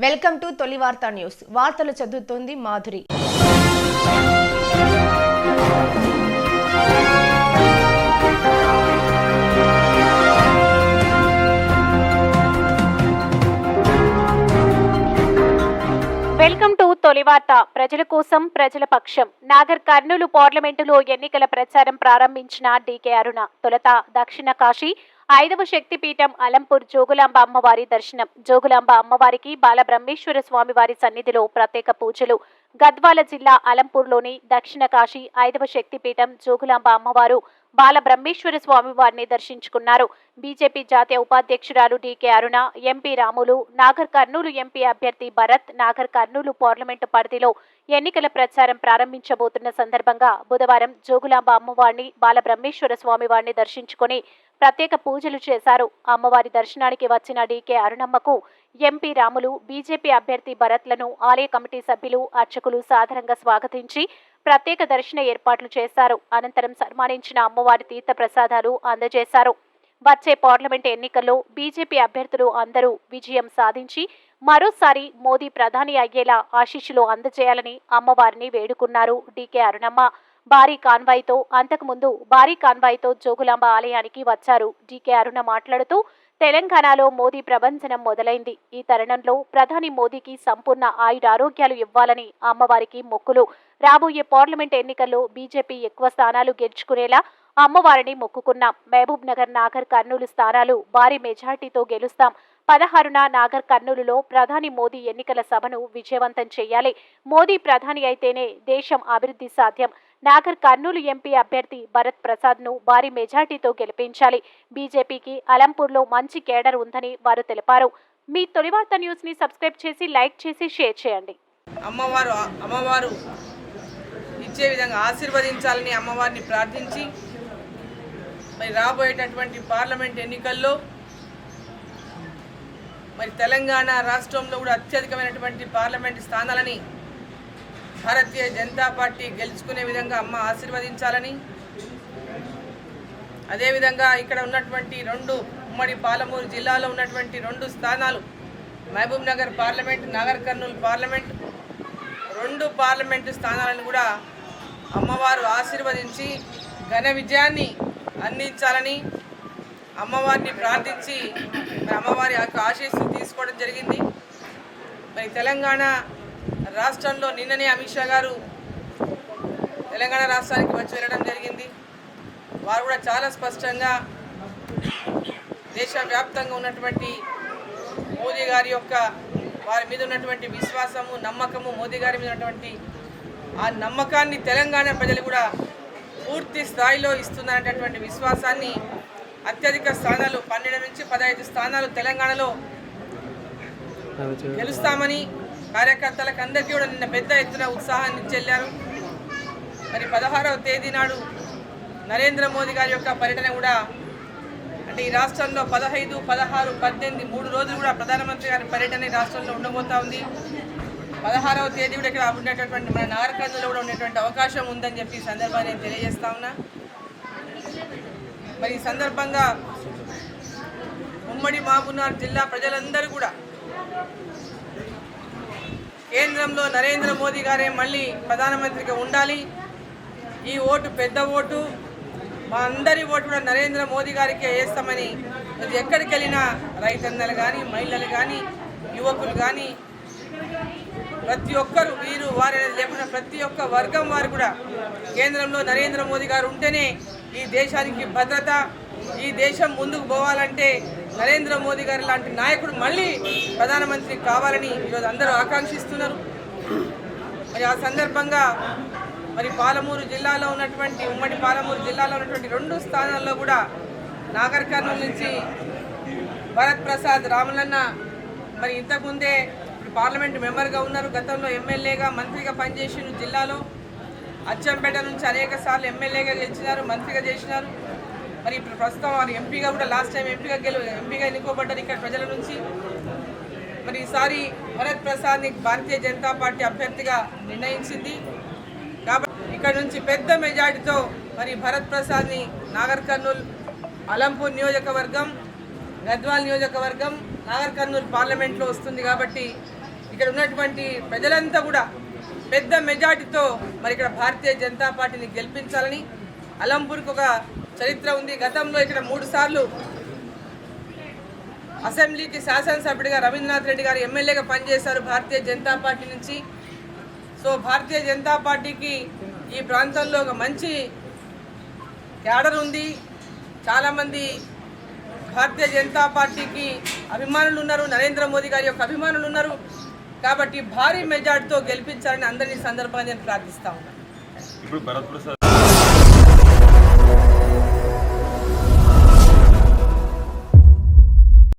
Welcome to తొలి వార్తా news. వార్తలు చదువుతోంది మాధురి. వెల్కమ్ టు తొలి వార్త. ప్రజల కోసం ప్రజల పక్షం. నాగర్ కర్నూలు పార్లమెంటులో ఎన్నికల ప్రచారం ప్రారంభించిన డీకే అరుణ. తొలుత దక్షిణ కాశీ 5వ శక్తిపీఠం అలంపూర్ జోగులాంబ అమ్మవారి దర్శనం. జోగులాంబ అమ్మవారికి బాలబ్రహ్మేశ్వర స్వామి వారి సన్నిధిలో ప్రత్యేక పూజలు. గద్వాల జిల్లా అలంపూర్లోని దక్షిణ కాశీ 5వ శక్తిపీఠం జోగులాంబ అమ్మవారు బాలబ్రహ్మేశ్వర స్వామి వారిని దర్శించుకున్నారు. బీజేపీ జాతీయ ఉపాధ్యక్షురాలు డీకే అరుణ, ఎంపీ రాములు, నాగర్ కర్నూలు ఎంపీ అభ్యర్థి భరత్ నాగర్ కర్నూలు పార్లమెంటు పరిధిలో ఎన్నికల ప్రచారం ప్రారంభించబోతున్న సందర్భంగా బుధవారం జోగులాంబ అమ్మవారిని బాలబ్రహ్మేశ్వర స్వామి వారిని దర్శించుకుని ప్రత్యేక పూజలు చేశారు. అమ్మవారి దర్శనానికి వచ్చిన డీకే అరుణమ్మకు ఎంపీ రాములు, బీజేపీ అభ్యర్థి భరత్లను ఆలయ కమిటీ సభ్యులు, అర్చకులు సాదరంగా స్వాగతించి ప్రత్యేక దర్శన ఏర్పాట్లు చేశారు. అనంతరం సన్మానించిన అమ్మవారి తీర్థ ప్రసాదాలు అందజేశారు. వచ్చే పార్లమెంట్ ఎన్నికల్లో బీజేపీ అభ్యర్థులు అందరూ విజయం సాధించి మరోసారి మోదీ ప్రధాని అయ్యేలా ఆశీస్సులు అందజేయాలని అమ్మవారిని వేడుకున్నారు డీకే అరుణమ్మ. అంతకుముందు భారీ కాన్వాయ్తో జోగులాంబ ఆలయానికి వచ్చారు. డీకే అరుణ మాట్లాడుతూ, తెలంగాణలో మోదీ ప్రభంజనం మొదలైంది. ఈ తరుణంలో ప్రధాని మోదీకి సంపూర్ణ ఆయురారోగ్యాలు ఇవ్వాలని అమ్మవారికి మొక్కులు. రాబోయే పార్లమెంట్ ఎన్నికల్లో బీజేపీ ఎక్కువ స్థానాలు గెలుచుకునేలా అమ్మవారిని మొక్కుకున్నాం. మహబూబ్ నగర్, నాగర్ కర్నూలు స్థానాలు భారీ మెజార్టీతో గెలుస్తాం. 16న నాగర్ కర్నూలులో ప్రధాని మోదీ ఎన్నికల సభను విజయవంతం చేయాలి. మోదీ ప్రధాని అయితేనే దేశం అభివృద్ధి సాధ్యం. నాగర్ కర్నూలు ఎంపీ అభ్యర్థి భరత్ ప్రసాద్ను భారీ మెజార్టీతో గెలిపించాలి. బీజేపీకి అలంపూర్లో మంచి కేడర్ ఉందని వారు తెలిపారు. మీ తొలి వార్త న్యూస్ ని సబ్స్క్రైబ్ చేసి, లైక్ చేసి, షేర్ చేయండి. అమ్మవారు ఇచ్చే విధంగా ఆశీర్వదించాలని అమ్మవారిని ప్రార్థించి మరి రాబోయేటటువంటి పార్లమెంట్ ఎన్నికల్లో మరి తెలంగాణ రాష్ట్రంలో కూడా అత్యధికమైనటువంటి పార్లమెంట్ స్థానాలని భారతీయ జనతా పార్టీ గెలుచుకునే విధంగా అమ్మ ఆశీర్వదించాలని, అదేవిధంగా ఇక్కడ ఉన్నటువంటి ఉమ్మడి పాలమూరు జిల్లాలో ఉన్నటువంటి 2 స్థానాలు Mahabub Nagar parliament, Nagar Kurnool parliament, 2 parliament స్థానాలను కూడా అమ్మవారు ఆశీర్వదించి ఘన విజయాన్ని అందించాలని అమ్మవారిని ప్రార్థించి అమ్మవారి ఆశీస్సులు తీసుకోవడం జరిగింది. మరి తెలంగాణ రాష్ట్రంలో నిన్ననే అమిత్ షా గారు తెలంగాణ రాష్ట్రానికి వచ్చి వెళ్ళడం జరిగింది. వారు కూడా చాలా స్పష్టంగా దేశవ్యాప్తంగా ఉన్నటువంటి మోదీ గారి వారి మీద ఉన్నటువంటి విశ్వాసము, నమ్మకము, మోదీ గారి మీద ఉన్నటువంటి ఆ నమ్మకాన్ని తెలంగాణ ప్రజలు కూడా పూర్తి స్థాయిలో ఇస్తున్నారనేటువంటి విశ్వాసాన్ని అత్యధిక స్థానాలు 12 నుంచి 15 స్థానాలు తెలంగాణలో గెలుస్తామని కార్యకర్తలకు అందరికీ కూడా నిన్న పెద్ద ఎత్తున ఉత్సాహాన్ని చెల్లారు. మరి 16వ తేదీ నాడు నరేంద్ర మోదీ గారి పర్యటన కూడా, అంటే ఈ రాష్ట్రంలో 15, 16, 18 3 రోజులు కూడా ప్రధానమంత్రి గారి పర్యటన ఈ రాష్ట్రంలో ఉండబోతా ఉంది. 16వ తేదీ కూడా ఇక్కడ ఉండేటటువంటి మన నాగర్ కర్నూలులో కూడా ఉండేటువంటి అవకాశం ఉందని చెప్పి ఈ సందర్భాన్ని నేను తెలియజేస్తా ఉన్నా. మరి ఈ సందర్భంగా ఉమ్మడి మహబూబ్నగర్ జిల్లా ప్రజలందరూ కూడా కేంద్రంలో నరేంద్ర మోదీ గారే మళ్ళీ ప్రధానమంత్రిగా ఉండాలి, ఈ ఓటు పెద్ద ఓటు, మా అందరి ఓటు కూడా నరేంద్ర మోదీ గారికే వేస్తామని ఎక్కడికి వెళ్ళినా రైతన్నలు కానీ, మహిళలు కానీ, యువకులు కానీ ప్రతి ఒక్కరు వారి లేకుండా ప్రతి ఒక్క వర్గం వారు కూడా కేంద్రంలో నరేంద్ర మోదీ గారు ఉంటేనే ఈ దేశానికి భద్రత, ఈ దేశం ముందుకు పోవాలంటే నరేంద్ర మోదీ గారి లాంటి నాయకుడు మళ్ళీ ప్రధానమంత్రి కావాలని ఈరోజు అందరూ ఆకాంక్షిస్తున్నారు. మరి ఆ సందర్భంగా మరి పాలమూరు జిల్లాలో ఉన్నటువంటి ఉమ్మడి పాలమూరు జిల్లాలో ఉన్నటువంటి 2 స్థానాల్లో కూడా నాగర్ కర్నూలు నుంచి భరత్ ప్రసాద్ రాములన్న మరి ఇంతకుముందే పార్లమెంట్ మెంబర్గా ఉన్నారు, గతంలో ఎమ్మెల్యేగా, మంత్రిగా పనిచేసిన జిల్లాలో. అచ్చంపేట నుంచి అనేక సార్లు ఎమ్మెల్యేగా గెలిచినారు, మంత్రిగా చేసినారు. మరి ఇప్పుడు ప్రస్తుతం వారు ఎంపీగా కూడా లాస్ట్ టైం ఎంపీగా ఎన్నుకోబడ్డారు ఇక్కడ ప్రజల నుంచి. మరి ఈసారి భరత్ ప్రసాద్ని భారతీయ జనతా పార్టీ అభ్యర్థిగా నిర్ణయించింది కాబట్టి ఇక్కడ నుంచి పెద్ద మెజార్టీతో మరి భరత్ ప్రసాద్ని నాగర్ కర్నూలు, అలంపూర్ నియోజకవర్గం, గద్వాల్ నియోజకవర్గం, నాగర్ కర్నూలు పార్లమెంట్లో వస్తుంది కాబట్టి ఇక్కడ ఉన్నటువంటి ప్రజలంతా కూడా పెద్ద మెజార్టీతో మరి ఇక్కడ భారతీయ జనతా పార్టీని గెలిపించాలని. అలంపూర్కి ఒక చరిత్ర ఉంది. గతంలో ఇక్కడ 3 సార్లు అసెంబ్లీకి శాసనసభ్యుడిగా రవీంద్రనాథ్ రెడ్డి గారు ఎమ్మెల్యేగా పనిచేశారు భారతీయ జనతా పార్టీ నుంచి. సో భారతీయ జనతా పార్టీకి ఈ ప్రాంతంలో ఒక మంచి క్యాడర్ ఉంది. చాలామంది భారతీయ జనతా పార్టీకి అభిమానులు ఉన్నారు, నరేంద్ర మోదీ గారి యొక్క అభిమానులు ఉన్నారు. కాబట్టి భారీ మెజార్టీతో గెలిపించాలని అందరినీ సందర్భంగా నేను ప్రార్థిస్తా ఉన్నాను.